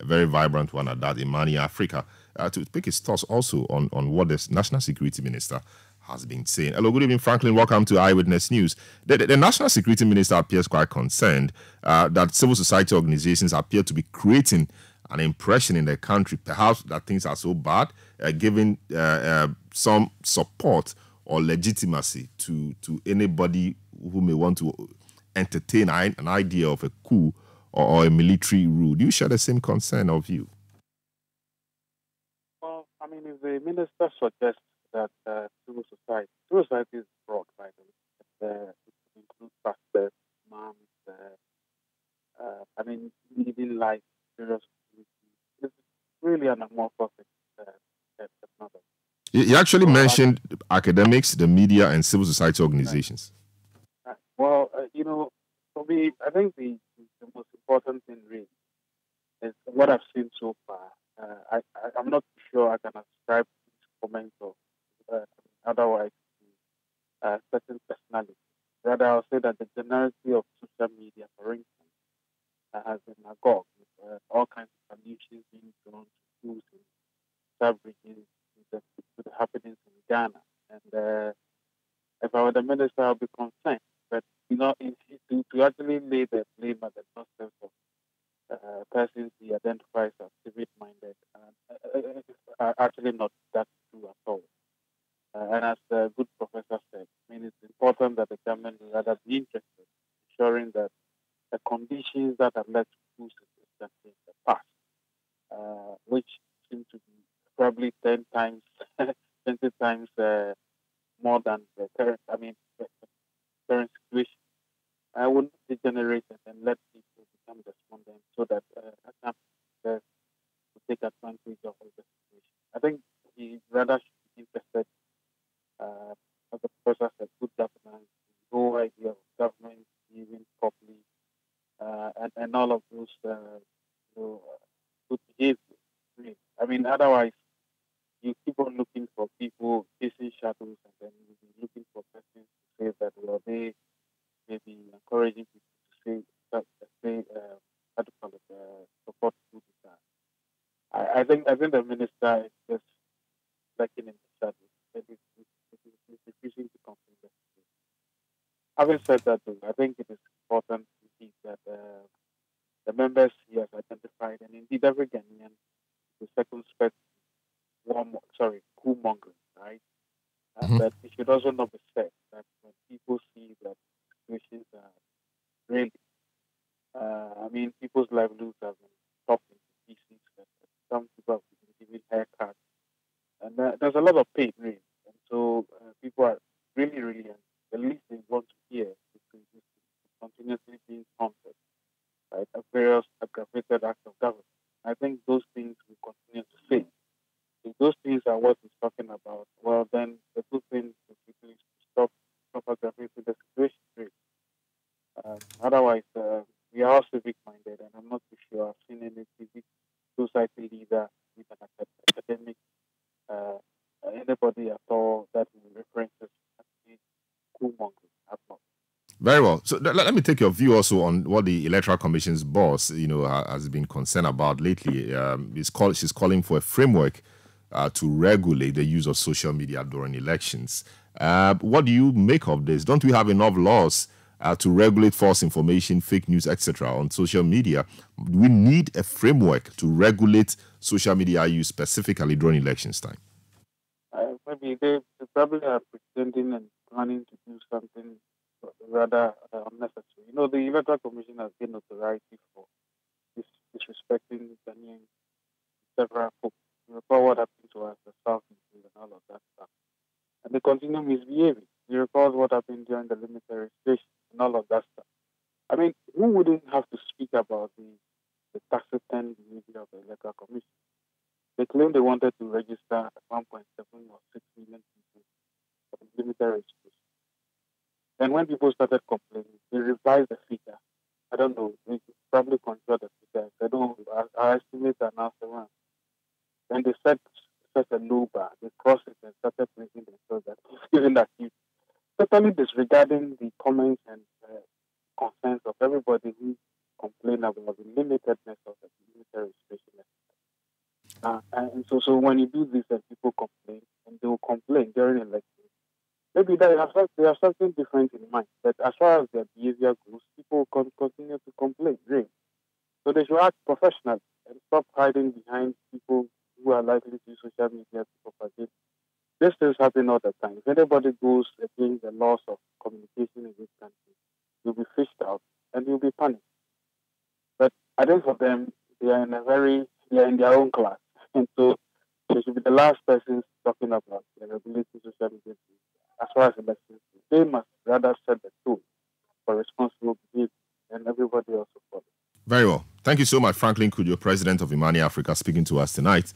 a very vibrant one at that, IMANI Africa, to pick his thoughts also on what the National Security Minister has been saying. Hello, good evening, Franklin. Welcome to Eyewitness News. The National Security Minister appears quite concerned that civil society organizations appear to be creating an impression in the country, perhaps that things are so bad, giving some support or legitimacy to anybody who may want to entertain an idea of a coup or a military rule. Do you share the same concern or view? Well, I mean, if the minister suggests that civil society is broad, by the way, it includes pastors, imams, I mean, living life, serious community. It's really an amorphous technology. You actually mentioned academics, the media, and civil society organizations. Right. Well, for me, I think the most important thing really is what I've seen so far. I'm not sure I can ascribe these comments or otherwise to certain personality. Rather, I'll say that the generality of social media, for instance, has been agog with all kinds of allusions being drawn to schools in sub-regions, to the happenings in Ghana. And if I were the minister, I'll be concerned. But, to actually lay the blame at the doorstep of persons he identifies as civic-minded are actually not that true at all. And as the good professor said, I mean, it's important that the government will rather be interested in ensuring that the conditions that have led to coups in the past, which seem to be probably 10 times, 20 times more than the current, the current situation, will not degenerate and let people become despondent so that to take advantage of the situation. I think he rather should be interested, as the professor said, good governance, the whole idea of government living properly, and all of those good behavior. Really. I mean, otherwise, you keep on looking for people chasing shadows, and then you'll be looking for persons to say that, well, they may be encouraging people to say how to call it, support food. I think the minister is just lacking in the shadows. It's refusing to confront the situation. Having said that, though, I think it is important to see that the members he has identified, and indeed every Ghanaian, is circumspect coup mongering, right? But it should also not be said that when people see that situations are really, people's livelihoods have been chopped into pieces, and some people have been given haircuts, and there's a lot of pain, really. And so people are really, really, and the least they want to hear is continuously being haunted by various aggravated acts of government. I think those things will continue to fail. If those things are what he's talking about, well, then the good thing is to stop aggravating the situation. Really. Otherwise, we are all civic-minded, and I'm not too sure I've seen any civic society leader with an academic, anybody at all that references coup mongering. Very well. So let me take your view also on what the Electoral Commission's boss, has been concerned about lately. She's calling for a framework to regulate the use of social media during elections. What do you make of this? Don't we have enough laws to regulate false information, fake news, etc. on social media? Do we need a framework to regulate social media use specifically during elections time? Maybe they probably are pretending and planning to do something rather unnecessary. The Electoral Commission has gained notoriety for disrespecting Ghanaian several folks. You recall what happened to us, the South and all of that stuff. And they continue misbehaving. You recall what happened during the limit registration and all of that stuff. I mean, who wouldn't have to speak about the taciturn behavior of the Electoral Commission? They claimed they wanted to register 1.7 or 6 million people for the limit registration. And when people started complaining, they revised the figure. I don't know, they probably control the figure. They don't, our estimates are now 7. Then they set such a low bar. They crossed it and started praising themselves that even that huge. Totally disregarding the comments and concerns of everybody who complained about the limitedness of the military registration And so when you do this and people complain, and they will complain during elections, maybe they have something different in mind. But as far as their behavior goes, people continue to complain. Really. So they should act professionally and stop hiding behind people who are likely to use social media to propagate. These things happen all the time. If anybody goes against the laws of communication in this country, you'll be fished out and you'll be punished. But I think for them, they are in their own class. And so they should be the last persons talking about the regulating social media as far as elections. They must rather set the tone for responsible behavior and everybody else will follow. Very well. Thank you so much, Franklin Cudjoe, President of IMANI Africa, speaking to us tonight